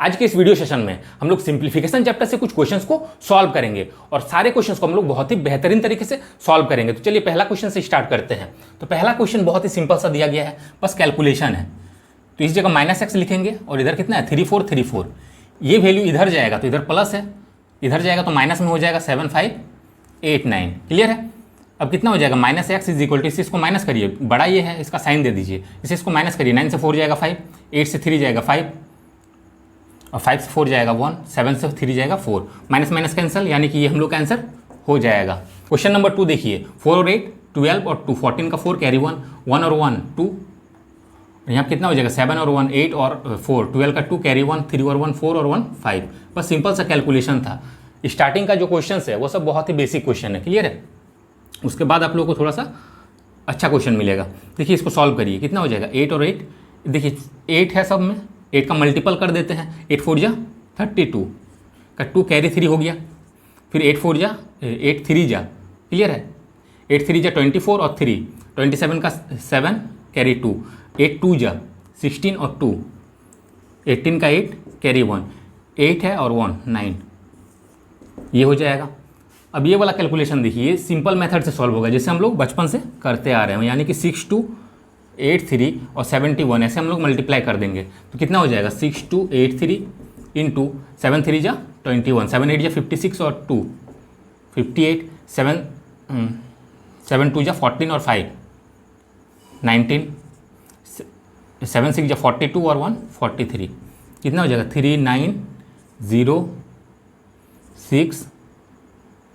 आज के इस वीडियो सेशन में हम लोग सिंप्लीफिकेशन चैप्टर से कुछ क्वेश्चंस को सॉल्व करेंगे और सारे क्वेश्चंस को हम लोग बहुत ही बेहतरीन तरीके से सॉल्व करेंगे। तो चलिए पहला क्वेश्चन से स्टार्ट करते हैं। तो पहला क्वेश्चन बहुत ही सिंपल सा दिया गया है, बस कैलकुलेशन है। तो इस जगह -x लिखेंगे और इधर कितना है 3434। ये वैल्यू इधर जाएगा तो इधर प्लस है, इधर जाएगा तो माइनस में हो जाएगा 7589। क्लियर है। अब कितना हो जाएगा -x इज इक्वल टू, इसको माइनस करिए, बड़ा ये है इसका साइन दे दीजिए, इसको माइनस करिए। 9 से 4 जाएगा 5, 8 से 3 जाएगा 5 और 5 से 4 जाएगा 1, 7 से 3 जाएगा 4, माइनस माइनस कैंसिल, यानी कि ये हम लोग का आंसर हो जाएगा। क्वेश्चन नंबर 2 देखिए, 4 और 8 12 और 2, 14 का 4 कैरी 1, 1 और 1 2, यहाँ कितना हो जाएगा 7 और 1 8 और 4, 12 का 2 कैरी 1, 3 और 1 4 और 1 5। बस सिंपल सा कैलकुलेशन था। स्टार्टिंग का जो क्वेश्चन है वो सब बहुत ही बेसिक क्वेश्चन है। क्लियर है। उसके बाद आप लोगों को थोड़ा सा अच्छा क्वेश्चन मिलेगा। देखिए इसको सॉल्व करिए, कितना हो जाएगा 8 और 8, देखिए 8 है सब में, 8 का मल्टीपल कर देते हैं, 8 4 जा 32 का 2 कैरी 3 हो गया, फिर 8 4 जा 8 3 जा, क्लियर है, 8 3 जा 24 और 3 27 का 7 कैरी 2, 8 2 जा 16 और 2 18 का 8 कैरी 1, 8 है और 1 9, ये हो जाएगा। अब ये वाला कैलकुलेशन देखिए, सिंपल मेथड से सॉल्व होगा जैसे हम लोग बचपन से करते आ रहे हैं, यानी कि 6 2 8 3 और 71 ऐसे हम लोग मल्टीप्लाई कर देंगे तो कितना हो जाएगा 6 2 8 3 इंटू 7 3 जा 21, 7 8 जा 56 और 2 58, 7 2 जा 14 और 5 19, 7 6 जा 42 और 1 43, कितना हो जाएगा 3 9 0 6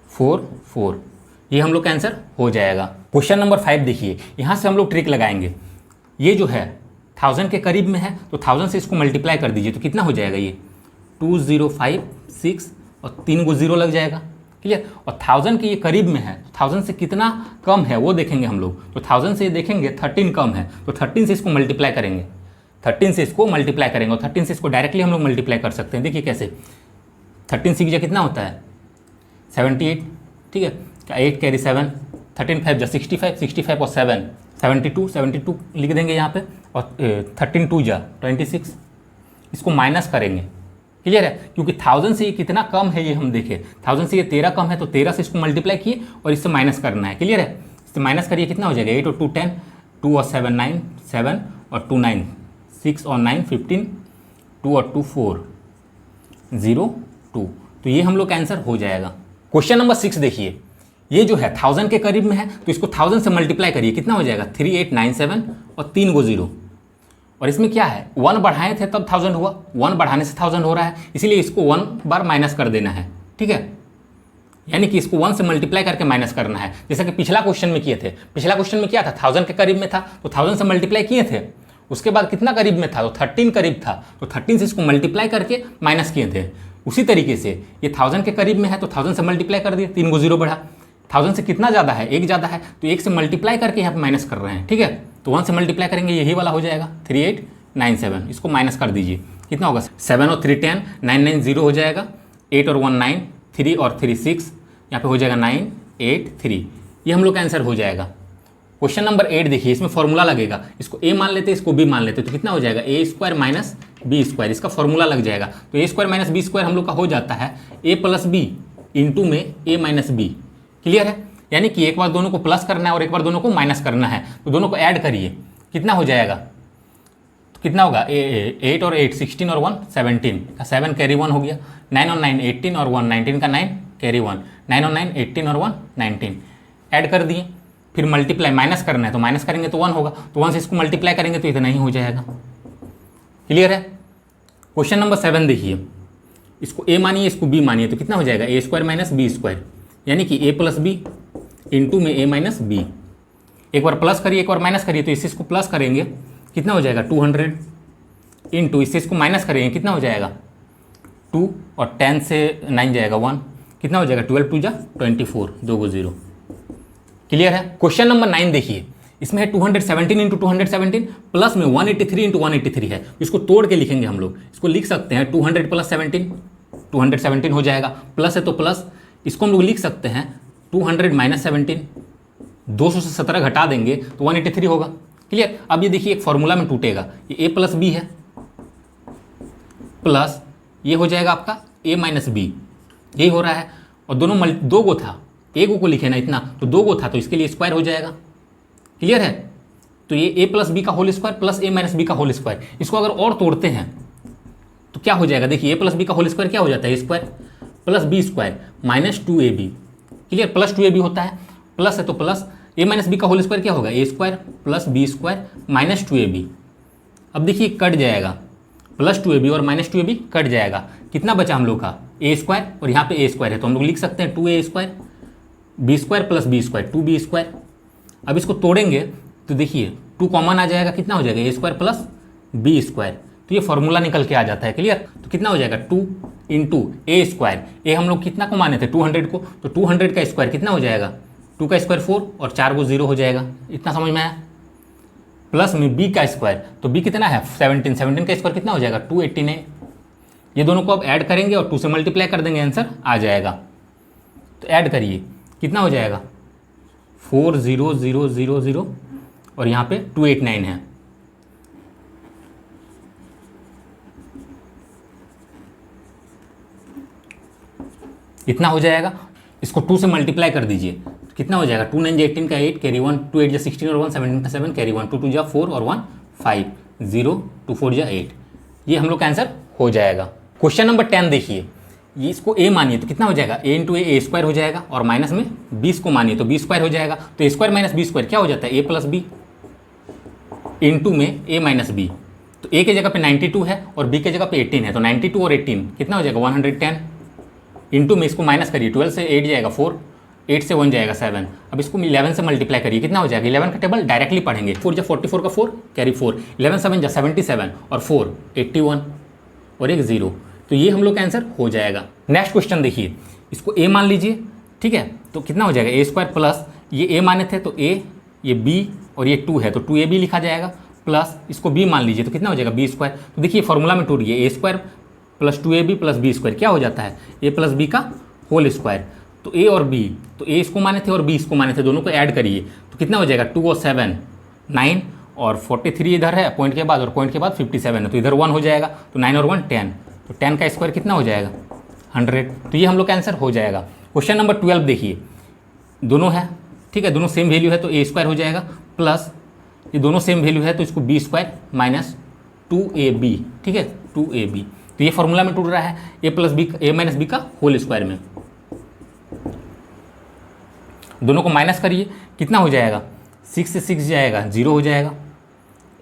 4 4। ये हम लोग का आंसर हो जाएगा। क्वेश्चन नंबर 5 देखिए, यहाँ से हम लोग ट्रिक लगाएंगे। ये जो है 1000 के करीब में है तो 1000 से इसको मल्टीप्लाई कर दीजिए तो कितना हो जाएगा ये 2056 और 3 को 0 लग जाएगा। क्लियर। और 1000 के ये करीब में है, 1000 से कितना कम है वो देखेंगे हम लोग। तो 1000 से ये देखेंगे 13 कम है तो 13 से इसको मल्टीप्लाई करेंगे, 13 से इसको मल्टीप्लाई करेंगे और 13 से इसको डायरेक्टली हम लोग मल्टीप्लाई कर सकते हैं। देखिए कैसे, 13 से कितना होता है 78, ठीक है, 8 कैरी 7, 13 5 जा 65, 65 और 7 72, 72 लिख देंगे यहाँ पे और 13 2 जा 26, इसको माइनस करेंगे। क्लियर है, क्योंकि 1000 से ये कितना कम है ये हम देखें, 1000 से ये 13 कम है तो 13 से इसको मल्टीप्लाई किए और इससे माइनस करना है। क्लियर है, इससे माइनस करिए, कितना हो जाएगा 8 और 2 10, 2 और 7 9 7 और 2 9 6 और 9 15, 2 और 2 4 0 2। तो ये हम लोग का आंसर हो जाएगा। क्वेश्चन नंबर 6 देखिए, ये जो है 1000 के करीब में है तो इसको 1000 से मल्टीप्लाई करिए, कितना हो जाएगा 3897 और 3 को 0, और इसमें क्या है 1 बढ़ाए थे तब 1000 हुआ, 1 बढ़ाने से 1000 हो रहा है, इसीलिए इसको 1 बार माइनस कर देना है। ठीक है, यानी कि इसको 1 से मल्टीप्लाई करके माइनस करना है, जैसा कि पिछला क्वेश्चन में किए थे। पिछला क्वेश्चन में क्या था 1000 के करीब में था तो 1000 से मल्टीप्लाई किए थे, उसके बाद कितना करीब में था तो 13 करीब था तो 13 से इसको मल्टीप्लाई करके माइनस किए थे। उसी तरीके से ये 1000 के करीब में है तो 1000 से मल्टीप्लाई कर दिए, 3 को 0 बढ़ा, 1000 से कितना ज़्यादा है 1 ज़्यादा है तो 1 से मल्टीप्लाई करके यहाँ पे माइनस कर रहे हैं। ठीक है, तो 1 से मल्टीप्लाई करेंगे यही वाला हो जाएगा 3897, इसको माइनस कर दीजिए, कितना होगा 7 और 3 10, 9 9 0 हो जाएगा, 8 और 1 9, 3 और 3 6, यहाँ पे हो जाएगा 9 8 3, ये हम लोग का आंसर हो जाएगा। क्वेश्चन नंबर 8 देखिए, इसमें फॉर्मूला लगेगा, इसको a मान लेते इसको b मान लेते तो कितना हो जाएगा a² माइनस b², इसका फॉर्मूला लग जाएगा। तो a² माइनस b² हम लोग का हो जाता है a प्लस बी इंटू में a माइनस बी। क्लियर है, यानी कि एक बार दोनों को प्लस करना है और एक बार दोनों को माइनस करना है, तो दोनों को ऐड करिए, कितना हो जाएगा, तो कितना होगा 8 और 8 16 और 1 17 का 7 कैरी 1 हो गया, 9 और 9 18 और 1 19 का 9 कैरी 1, 9 और 9 18 और 1 19, ऐड कर दिए, फिर मल्टीप्लाई माइनस करना है तो माइनस करेंगे तो 1 होगा, तो 1 से इसको मल्टीप्लाई करेंगे तो इतना ही हो जाएगा। क्लियर है। क्वेश्चन नंबर 7 देखिए, इसको a मानिए इसको b मानिए तो कितना हो जाएगा a² माइनस b², यानी कि a प्लस बी इंटू में a माइनस बी। एक बार प्लस करिए एक बार माइनस करिए तो इसको प्लस करेंगे कितना हो जाएगा 200 इंटू इसको माइनस करेंगे कितना हो जाएगा 2 और 10 से 9 जाएगा 1, कितना हो जाएगा 12 2 जा 24, 2 को 0। क्लियर है। क्वेश्चन नंबर 9 देखिए, इसमें है 217 इंटू 217 प्लस में 183 इंटू 183 है, इसको तोड़ के लिखेंगे हम लोग, इसको लिख सकते हैं 200 प्लस 17, 217 हो जाएगा, प्लस है तो प्लस, इसको हम लोग लिख सकते हैं 200 माइनस 17, 200 से 17 घटा देंगे तो 183 होगा। क्लियर। अब ये देखिए एक फॉर्मूला में टूटेगा, ये a प्लस बी है प्लस ये हो जाएगा आपका a माइनस बी, यही हो रहा है। और दोनों दो गो था, एक को लिखे ना इतना, तो दो गो था तो इसके लिए स्क्वायर हो जाएगा। क्लियर है? तो ये a प्लस बी का whole square plus a minus B का होल स्क्वायर, इसको अगर और तोड़ते हैं तो क्या हो जाएगा? देखिए a प्लस बी का होल स्क्वायर क्या हो जाता है? a square plus B square minus 2ab। Clear? Plus 2ab होता है, प्लस है तो प्लस a माइनस बी का होल स्क्वायर क्या होगा? a square plus B square minus 2ab। अब देखिए कट जाएगा, प्लस 2ab और माइनस 2ab कट जाएगा। कितना बचा हम लोग का? a स्क्वायर, और यहाँ पे a स्क्वायर है तो हम लोग लिख सकते हैं 2a square b square plus B square 2b square. अब इसको तोड़ेंगे तो देखिए 2 कॉमन आ जाएगा, कितना हो जाएगा? a square plus B square, तो ये फॉर्मूला निकल के आ जाता है। क्लियर? तो कितना हो जाएगा? 2 इंटू ए स्क्वायर, ए हम लोग कितना को माने थे? 200 को, तो 200 का स्क्वायर कितना हो जाएगा? 2 का स्क्वायर 4 और 4 को 0 हो जाएगा। इतना समझ में आया? प्लस में बी का स्क्वायर, तो बी कितना है? 17, 17 का स्क्वायर कितना हो जाएगा? 289। ये दोनों को अब ऐड करेंगे और 2 से मल्टीप्लाई कर देंगे, आंसर आ जाएगा। तो ऐड करिए, कितना हो जाएगा? 40000 और यहाँ पे 289 है। इतना हो जाएगा। इसको 2 से मल्टीप्लाई कर दीजिए, तो कितना हो जाएगा? 2 9 18 का 8 कैरी 1, 2 8 जा 16 और 1 17 का 7 कैरी 1, 2 2 जा 4 और 1 5, 0 2 4 जा 8। ये हम लोग का आंसर हो जाएगा। क्वेश्चन नंबर 10 देखिए, ये इसको a मानिए तो कितना हो जाएगा? a इंटू ए स्क्वायर हो जाएगा, और माइनस में 20 को मानिए तो बी स्क्वायर हो जाएगा। तो a square minus b square क्या हो जाता है? a प्लस बी इंटू में a माइनस बी। तो a के जगह पे 92 है और b के जगह पे 18 है, तो 92 और 18 कितना हो जाएगा? 110। इंटू में इसको माइनस करिए, 12 से 8 जाएगा 4, 8 से 1 जाएगा 7। अब इसको 11 से मल्टीप्लाई करिए, कितना हो जाएगा? 11 का टेबल डायरेक्टली पढ़ेंगे। 4 जा 44 का 4 कैरी 4, 11 7 जा 77 और 4 81 और एक 0। तो ये हम लोग का आंसर हो जाएगा। नेक्स्ट क्वेश्चन देखिए, इसको a मान लीजिए, ठीक है? तो कितना हो जाएगा? a स्क्वायर प्लस ये a माने थे तो a, ये b और ये 2 है तो 2ab लिखा जाएगा, प्लस इसको b मान लीजिए तो कितना हो जाएगा? b square. तो देखिए फॉर्मूला में टूट गया, a square plus 2ab plus B square क्या हो जाता है? a प्लस बी का होल स्क्वायर। तो a और b, तो a इसको माने थे और b इसको माने थे, दोनों को ऐड करिए तो कितना हो जाएगा? 2 और 7 9 और 43 इधर है पॉइंट के बाद, और पॉइंट के बाद 57 है तो इधर 1 हो जाएगा, तो 9 और 1 10, तो 10 का स्क्वायर कितना हो जाएगा? 100। तो ये हम लोग का आंसर हो जाएगा। क्वेश्चन नंबर 12 देखिए, दोनों है, ठीक है, दोनों सेम वैल्यू है तो a स्क्वायर हो जाएगा, प्लस ये दोनों सेम वैल्यू है तो इसको b स्क्वायर माइनस 2ab, ठीक है, 2ab। तो ये फॉर्मूला में टूट रहा है, a plus b, a minus B का होल स्क्वायर में। दोनों को माइनस करिए, कितना हो जाएगा? 6 से 6 जाएगा 0 हो जाएगा,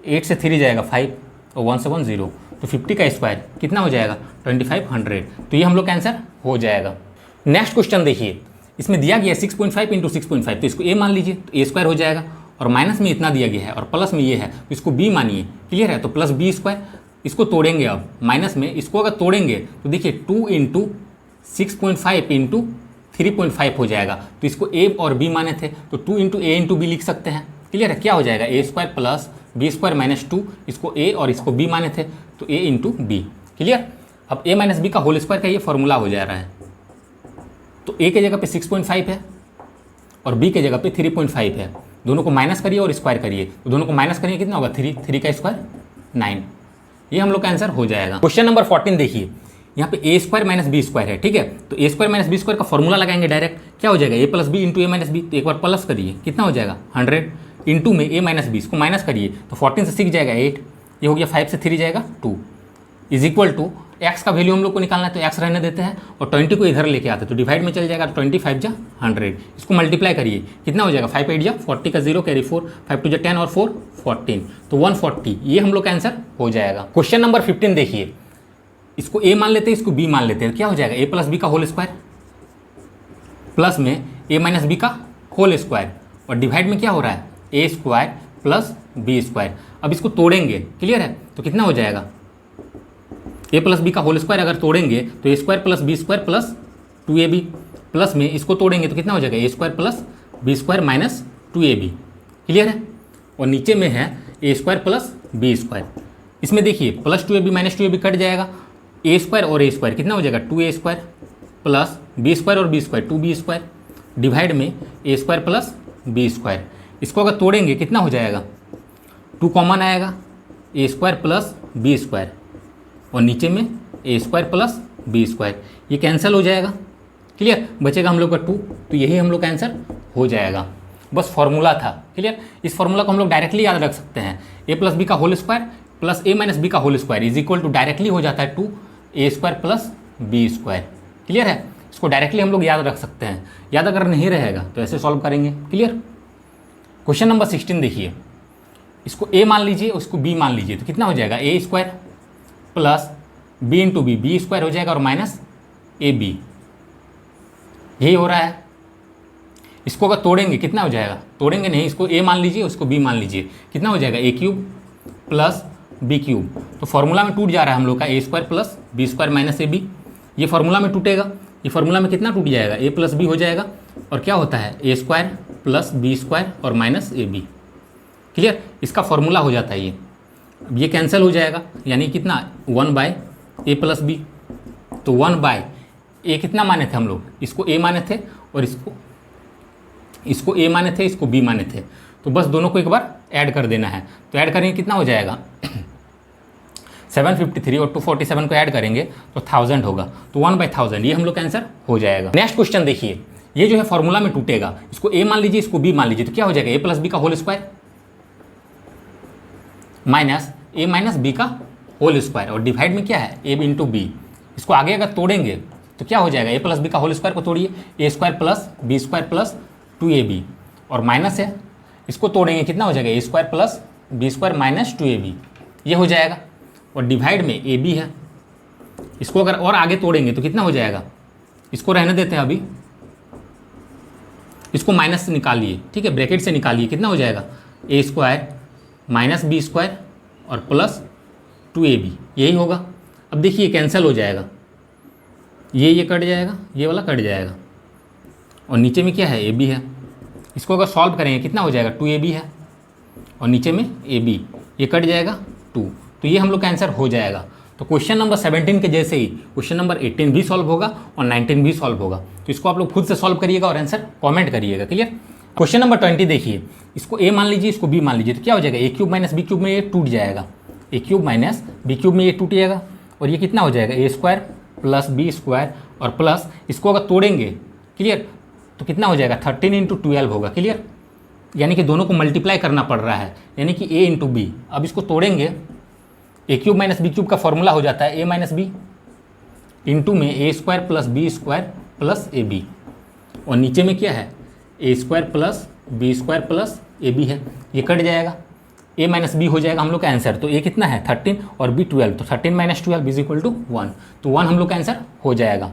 8 से 3 जाएगा 5 और 1 से 1 0, तो 50 का स्क्वायर कितना हो जाएगा? 2500। तो ये हम लोग का आंसर हो जाएगा। नेक्स्ट क्वेश्चन देखिए, इसमें दिया गया 6.5 इंटू 6.5, तो इसको a मान लीजिए तो a स्क्वायर हो जाएगा, और माइनस में इतना दिया गया है और प्लस में ये है तो इसको b मानिए। क्लियर है? तो प्लस b स्क्वायर, इसको तोड़ेंगे अब माइनस में, इसको अगर तोड़ेंगे तो देखिए 2 इंटू 6.5 इंटू 3.5 हो जाएगा, तो इसको a और b माने थे तो 2 इंटू ए इंटू बी लिख सकते हैं। क्लियर है? क्या हो जाएगा? a square plus B square minus 2, इसको a और इसको b माने थे तो a इंटू बी। क्लियर? अब a माइनस बी का होल स्क्वायर का ये फॉर्मूला हो जा रहा है, तो a के जगह पे 6.5 है और b के जगह पे 3.5 है, दोनों को माइनस करिए और स्क्वायर करिए, तो दोनों को माइनस करिए कितना होगा? 3 का स्क्वायर 9। ये हम लोग का आंसर हो जाएगा। क्वेश्चन नंबर 14 देखिए, यहाँ पे a square minus b square है, ठीक है, तो a square minus b square का फॉर्मूला लगाएंगे डायरेक्ट, क्या हो जाएगा? a plus B into a minus b, तो एक बार प्लस करिए कितना हो जाएगा? 100 इंटू में a माइनस बी, इसको माइनस करिए तो 14 से 6 जाएगा 8, ये हो गया 5 से 3 जाएगा 2, इज इक्वल टू x का वैल्यू हम लोग को निकालना है तो x रहने देते हैं और 20 को इधर लेके आते हैं तो डिवाइड में चल जाएगा, 25 जा 100, इसको मल्टीप्लाई करिए कितना हो जाएगा? 5 8 जा 40 का 0 कैरी 4, 5 2 जा 10 और 4 14, तो 140। ये हम लोग का आंसर हो जाएगा। क्वेश्चन नंबर 15 देखिए, इसको a मान लेते हैं, इसको b मान लेते हैं, क्या हो जाएगा? a प्लस बी का होल स्क्वायर प्लस में a माइनस बी का होल स्क्वायर, और डिवाइड में क्या हो रहा है? a square plus B square. अब इसको तोड़ेंगे, क्लियर है, तो कितना हो जाएगा? a प्लस बी का होल स्क्वायर अगर तोड़ेंगे तो a square plus B square plus 2ab, plus में इसको तोड़ेंगे तो कितना हो जाएगा? a square plus B square minus 2ab। Clear है? और नीचे में है a square plus B square, इसमें देखिए plus 2ab minus 2ab cut जाएगा, a स्क्वायर और a स्क्वायर कितना हो जाएगा? 2a square plus B square और b square 2b square, divide में a square plus B square. इसको अगर तोड़ेंगे कितना हो जाएगा? 2 कॉमन आएगा, a square plus B square, और नीचे में ए स्क्वायर प्लस बी स्क्वायर, ये कैंसिल हो जाएगा। क्लियर, बचेगा हम लोग का 2, तो यही हम लोग का आंसर हो जाएगा। बस फॉर्मूला था। क्लियर, इस फॉर्मूला को हम लोग डायरेक्टली याद रख सकते हैं, ए प्लस बी का whole square plus A minus B का whole square is equal to directly हो जाता है 2 A square plus B square. Clear है, इसको डायरेक्टली हम लोग याद रख सकते हैं। याद अगर नहीं रहेगा तो ऐसे सॉल्व करेंगे। क्लियर, क्वेश्चन नंबर 16 देखिए, इसको ए मान लीजिए, उसको बी मान लीजिए, तो कितना हो जाएगा A square plus B into B square हो जाएगा और माइनस ए बी, यही हो रहा है। इसको अगर तोड़ेंगे कितना हो जाएगा, तोड़ेंगे नहीं, इसको ए मान लीजिए, उसको बी मान लीजिए, कितना हो जाएगा A cube plus B cube. तो फॉर्मूला में टूट जा रहा है हम लोग का A square plus B square minus A B, ये फॉर्मूला में टूटेगा। ये फॉर्मूला में कितना टूट जाएगा, ए प्लस बी हो जाएगा और क्या होता है A square plus B square और माइनस ए बी। क्लियर, इसका फॉर्मूला हो जाता है ये। अब ये कैंसिल हो जाएगा, यानी कितना 1 बाय ए प्लस बी। तो 1 बाय ए कितना माने थे हम लोग, इसको ए माने थे और इसको ए माने थे, इसको बी माने थे, तो बस दोनों को एक बार ऐड कर देना है। तो ऐड करेंगे कितना हो जाएगा 753 और 247 को ऐड करेंगे तो 1000 होगा, तो 1/1000 ये हम लोग का आंसर हो जाएगा। नेक्स्ट क्वेश्चन देखिए, ये जो है फॉर्मूला में टूटेगा, इसको ए मान लीजिए, इसको बी मान लीजिए, तो क्या हो जाएगा ए प्लस बी का होल स्क्वायर माइनस ए माइनस बी का होल स्क्वायर और डिवाइड में क्या है ए बी इंटू बी। इसको आगे अगर तोड़ेंगे तो क्या हो जाएगा ए प्लस बी का होल स्क्वायर को तोड़िए, A square plus B square plus 2ab और माइनस है, इसको तोड़ेंगे कितना हो जाएगा A square plus B square minus 2ab, ये हो जाएगा। और डिवाइड में ए बी है, इसको अगर और आगे तोड़ेंगे तो कितना हो जाएगा, इसको रहने देते हैं अभी, इसको माइनस से निकालिए, ठीक है, ब्रैकेट से निकालिए, कितना हो जाएगा A square minus b square और प्लस 2ab, यही होगा। अब देखिए कैंसिल हो जाएगा, ये कट जाएगा, ये वाला कट जाएगा और नीचे में क्या है ए बी है। इसको अगर सॉल्व करेंगे कितना हो जाएगा 2ab है और नीचे में ए बी, ये कट जाएगा 2, तो ये हम लोग का आंसर हो जाएगा। तो क्वेश्चन नंबर 17 के जैसे ही क्वेश्चन नंबर 18 भी सॉल्व होगा और 19 भी सॉल्व होगा, तो इसको आप लोग खुद से सॉल्व करिएगा और आंसर कमेंट करिएगा। क्लियर, क्वेश्चन नंबर 20 देखिए, इसको ए मान लीजिए, इसको बी मान लीजिए, तो क्या हो जाएगा A cube minus B cube में ये टूट जाएगा, A cube minus B cube में ये टूट जाएगा और ये कितना हो जाएगा A square plus B square और प्लस इसको अगर तोड़ेंगे, क्लियर, तो कितना हो जाएगा 13 इंटू 12 होगा। क्लियर, यानी कि दोनों को मल्टीप्लाई करना पड़ रहा है, यानी कि ए इंटू बी। अब इसको तोड़ेंगे, A cube minus B cube का फॉर्मूला हो जाता है ए माइनस बी इंटू में ए square plus B square plus A B और नीचे में क्या है A square plus B square plus A B है, ये कट जाएगा, ए माइनस बी हो जाएगा हम लोग का आंसर। तो ए कितना है 13 और बी 12, तो 13 माइनस 12 इज इक्वल टू 1, तो 1 हम लोग का आंसर हो जाएगा।